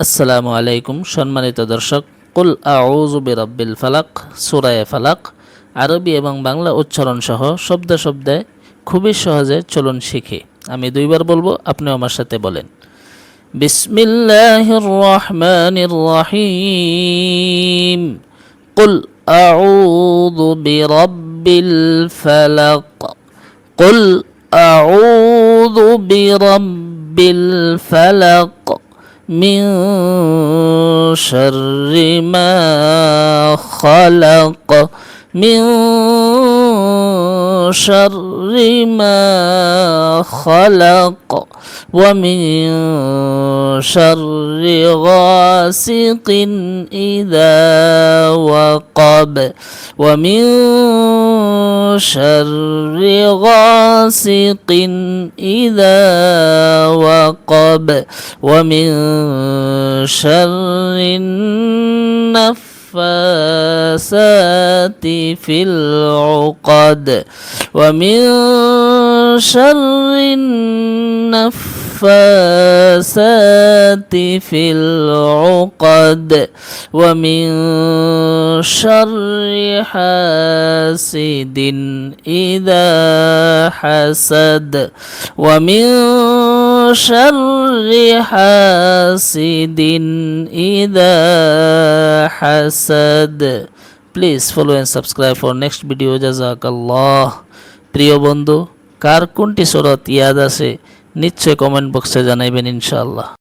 আসসালামু আলাইকুম সম্মানিত দর্শক, কুল আউযু বিরাব্বিল ফালাক সূরা ফালাক আরবি এবং বাংলা উচ্চারণ সহ শব্দে শব্দে খুবই সহজে চলুন শিখি। আমি দুইবার বলবো, আপনি আমার সাথে বলেন। বিসমিল্লাহির রহমানির রহিম। কুল আউযু বিরাব্বিল ফালাক। কুল আউযু বিরাব্বিল ফালাক من شر ما خلق من شر ما خلق ومن شر غاسق إذا وقب ومن شر غاسق إذا وقب ومن شر النفاثات في العقد ومن شر النفاثات في العقد ومن شر حاسد إذا حسد ومن شر حاسد إذا حسد. Please follow and subscribe for next video. Jazakallah. প্রিয় বন্ধু, কার কোনটি সূরা ইয়াদ আছে নিশ্চয় কমেন্ট বক্সে জানাইবেন ইনশাআল্লাহ।